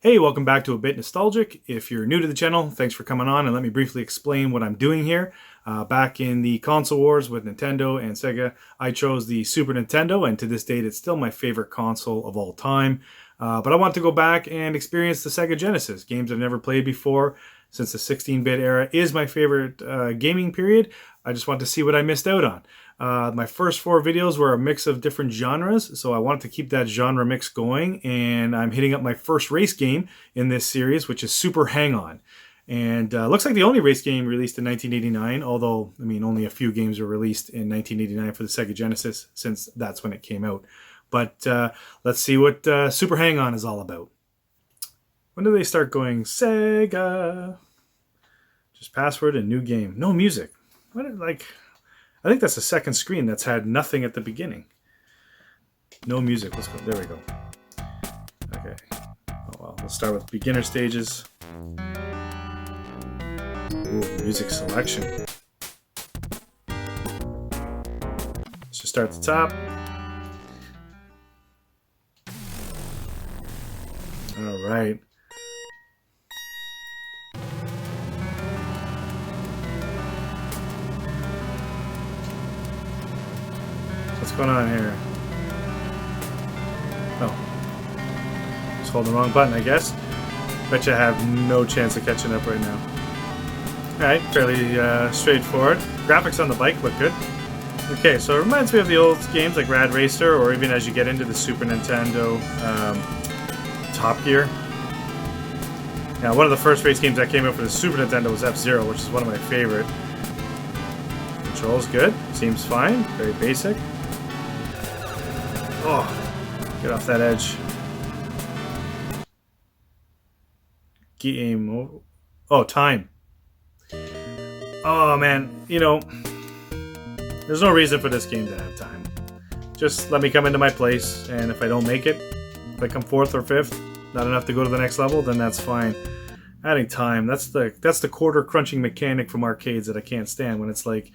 Hey, welcome back to A Bit Nostalgic. If you're new to the channel, thanks for coming on, and let me briefly explain what I'm doing here. Back in the console wars with Nintendo and Sega, I chose the Super Nintendo, and to this date it's still my favorite console of all time. But I want to go back and experience the Sega Genesis. Games I've never played before, since the 16-bit era is my favorite gaming period. I just want to see what I missed out on. My first 4 videos were a mix of different genres, so I wanted to keep that genre mix going, and I'm hitting up my first race game in this series, which is Super Hang-On. And looks like the only race game released in 1989, although, I mean, only a few games were released in 1989 for the Sega Genesis, since that's when it came out. But let's see what Super Hang-On is all about. When do they start going, Sega? Just password and new game. No music. What, like... I think that's the second screen that's had nothing at the beginning. No music. Let's go. There we go. Okay. Oh, well, we'll start with beginner stages. Ooh, music selection. Let's just start at the top. All right. What's going on here? Oh. Just holding the wrong button, I guess. Bet you I have no chance of catching up right now. Alright, fairly straightforward. Graphics on the bike look good. Okay, so it reminds me of the old games like Rad Racer, or even as you get into the Super Nintendo, Top Gear. Now, one of the first race games that came out for the Super Nintendo was F-Zero, which is one of my favorite. Controls good. Seems fine. Very basic. Oh, get off that edge. Game. Oh, time. Oh, man. You know, there's no reason for this game to have time. Just let me come into my place, and if I don't make it, if I come 4th or 5th, not enough to go to the next level, then that's fine. Adding time, that's the quarter crunching mechanic from arcades that I can't stand, when it's like,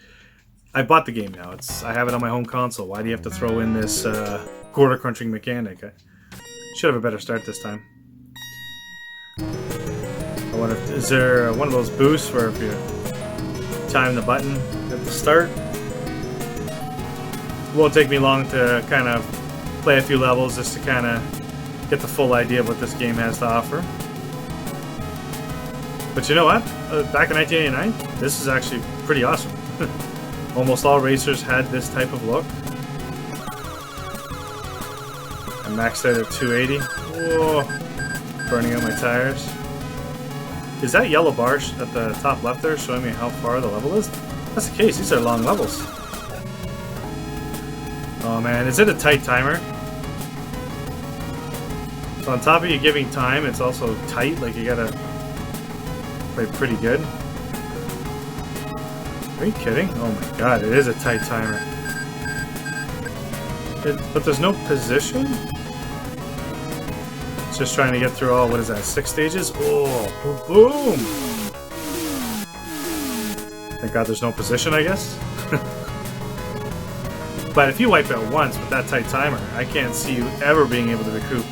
I bought the game now. I have it on my home console. Why do you have to throw in this quarter crunching mechanic? I should have a better start this time. I wonder if is there one of those boosts where if you time the button at the start, it won't take me long to kind of play a few levels just to kind of get the full idea of what this game has to offer. But you know what? Back in 1989, this is actually pretty awesome. Almost all racers had this type of look. I maxed out at 280. Whoa! Burning out my tires. Is that yellow bar at the top left there showing me how far the level is? That's the case. These are long levels. Oh man, is it a tight timer? So on top of you giving time, it's also tight. Like you gotta play pretty good. Are you kidding? Oh my god, it is a tight timer. But there's no position? It's just trying to get through all, what is that, 6 stages? Oh, boom! Thank god there's no position, I guess? But if you wipe out once with that tight timer, I can't see you ever being able to recoup.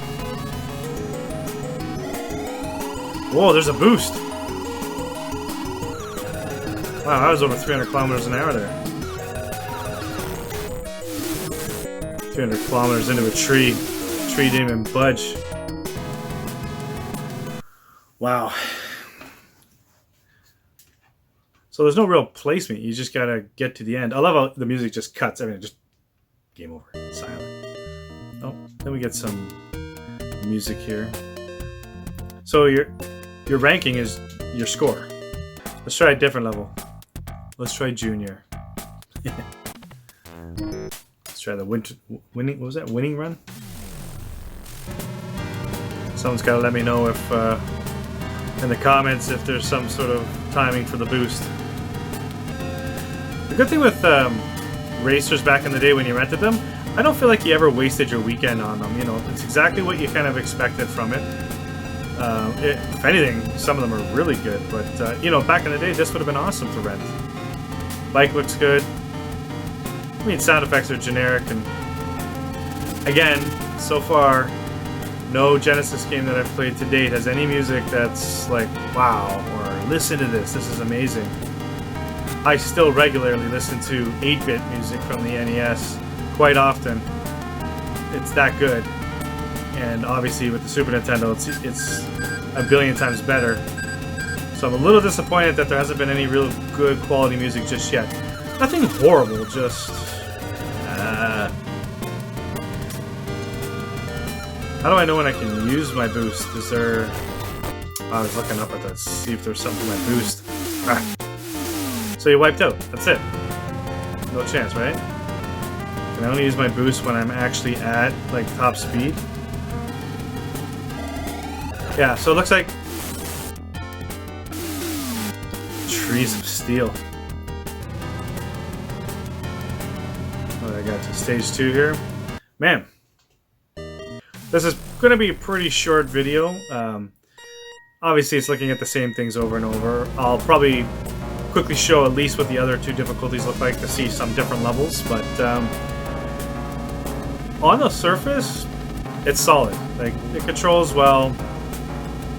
Whoa, there's a boost! Wow, I was over 300 kilometers an hour there. 300 kilometers into a tree. The tree didn't even budge. Wow. So there's no real placement. You just gotta get to the end. I love how the music just cuts. Everything just game over. Silent. Oh, then we get some music here. So your ranking is your score. Let's try a different level. Let's try Junior. Let's try the winning. What was that? Winning run? Someone's got to let me know if in the comments if there's some sort of timing for the boost. The good thing with racers back in the day when you rented them, I don't feel like you ever wasted your weekend on them. You know, it's exactly what you kind of expected from it. If anything, some of them are really good, but you know, back in the day, this would have been awesome to rent. Bike looks good. I mean, sound effects are generic, and again, so far, No Genesis game that I've played to date has any music that's like, wow, or listen to this is amazing. I still regularly listen to 8-bit music from the NES quite often. It's that good. And obviously with the Super Nintendo, it's a billion times better. So I'm a little disappointed that there hasn't been any real good quality music just yet. Nothing horrible, just... How do I know when I can use my boost? Is there... I was looking up at that, see if there's something for my boost. Ah. So you wiped out. That's it. No chance, right? Can I only use my boost when I'm actually at, like, top speed? Yeah, so it looks like... Trees of Steel. What I got to stage 2 here. Man. This is going to be a pretty short video. Obviously, it's looking at the same things over and over. I'll probably quickly show at least what the other two difficulties look like to see some different levels, but on the surface, it's solid. Like, it controls well.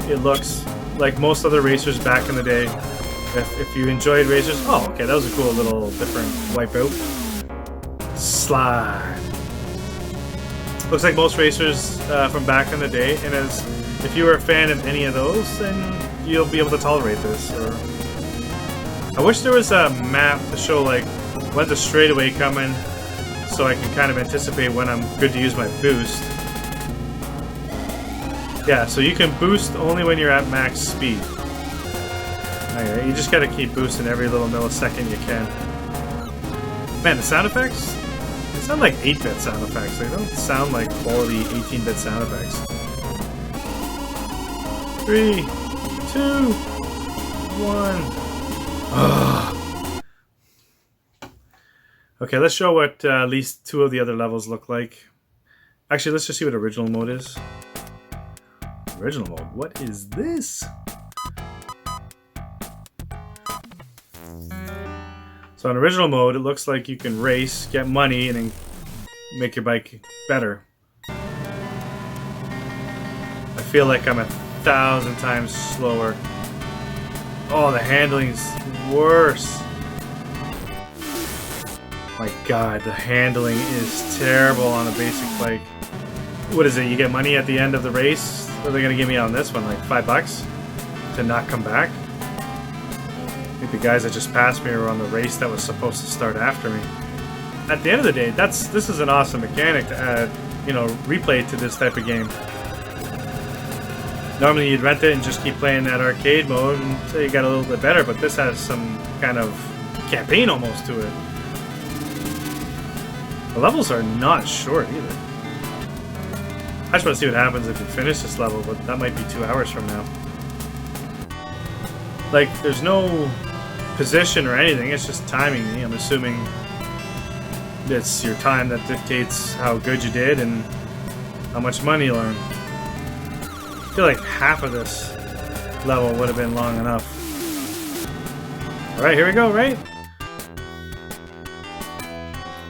It looks like most other racers back in the day. If you enjoyed racers, oh, okay, that was a cool little different wipeout. Slide. Looks like most racers from back in the day, and if you were a fan of any of those, then you'll be able to tolerate this. Or I wish there was a map to show like when's the straightaway coming, so I can kind of anticipate when I'm good to use my boost. Yeah, so you can boost only when you're at max speed. Okay, you just gotta keep boosting every little millisecond you can. Man, the sound effects? They sound like 8-bit sound effects. They don't sound like quality 18-bit sound effects. 3, 2, 1. Ugh. Okay, let's show what at least 2 of the other levels look like. Actually, let's just see what original mode is. Original mode? What is this? So in original mode, it looks like you can race, get money, and then make your bike better. I feel like I'm 1,000 times slower. Oh, the handling's worse. My God, the handling is terrible on a basic bike. What is it? You get money at the end of the race? What are they gonna give me on this one? Like $5 to not come back? I think the guys that just passed me were on the race that was supposed to start after me. At the end of the day, this is an awesome mechanic to add, you know, replay to this type of game. Normally you'd rent it and just keep playing that arcade mode until you got a little bit better, but this has some kind of campaign almost to it. The levels are not short either. I just want to see what happens if you finish this level, but that might be 2 hours from now. Like, there's no position or anything, it's just timing me. I'm assuming it's your time that dictates how good you did and how much money you earn. I feel like half of this level would have been long enough. Alright, here we go, right?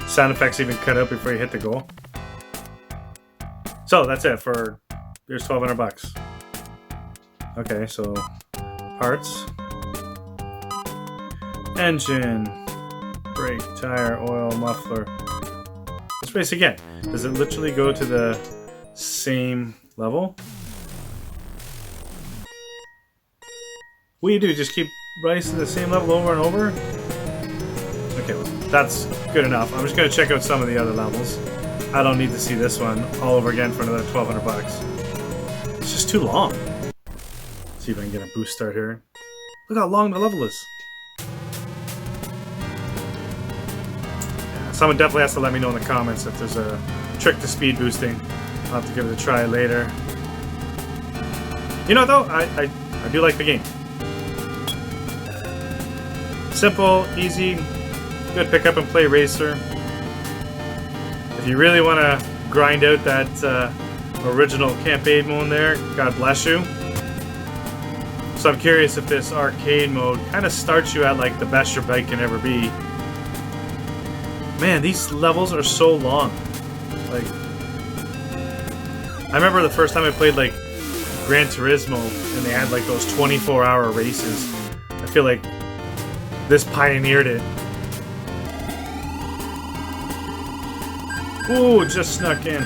Sound effects even cut out before you hit the goal. So, that's it for... Here's $1,200. Okay, so... Parts. Engine. Brake, tire, oil, muffler. Let's race again. Does it literally go to the same level? What do you do? Just keep racing the same level over and over? Okay, well, that's good enough. I'm just going to check out some of the other levels. I don't need to see this one all over again for another $1,200. It's just too long. See if I can get a boost start here. Look how long the level is. Yeah, someone definitely has to let me know in the comments if there's a trick to speed boosting. I'll have to give it a try later. You know though, I do like the game. Simple, easy, good pick up and play racer. If you really want to grind out that original campaign mode there, God bless you. So I'm curious if this arcade mode kind of starts you at like the best your bike can ever be. Man, these levels are so long. Like, I remember the first time I played like Gran Turismo and they had like those 24-hour races. I feel like this pioneered it. Ooh, just snuck in.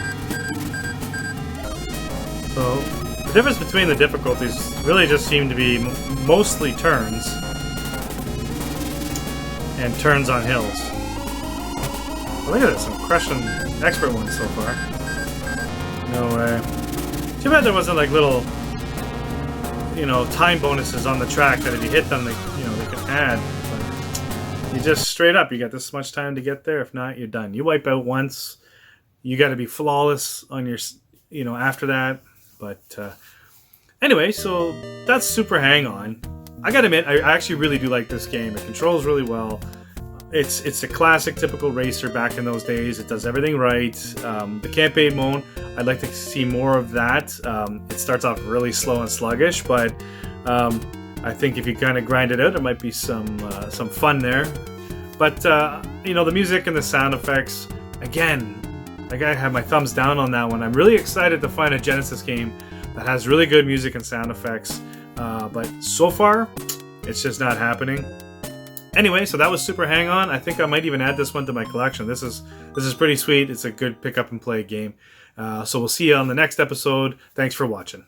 So, the difference between the difficulties really just seem to be mostly turns. And turns on hills. Well, look at this, I'm crushing expert ones so far. No way. Too bad there wasn't like little, you know, time bonuses on the track that if you hit them, they, you know, they can add. But you just straight up, you got this much time to get there. If not, you're done. You wipe out once. You got to be flawless on your, you know, after that. But anyway, so that's Super Hang-On. I gotta admit, I actually really do like this game. It controls really well. It's a classic, typical racer back in those days. It does everything right. The campaign mode, I'd like to see more of that. It starts off really slow and sluggish, but I think if you kind of grind it out, there might be some fun there. But you know, the music and the sound effects, again, I gotta have my thumbs down on that one. I'm really excited to find a Genesis game that has really good music and sound effects. But so far, it's just not happening. Anyway, so that was Super Hang-On. I think I might even add this one to my collection. This is pretty sweet. It's a good pick up and play game. So we'll see you on the next episode. Thanks for watching.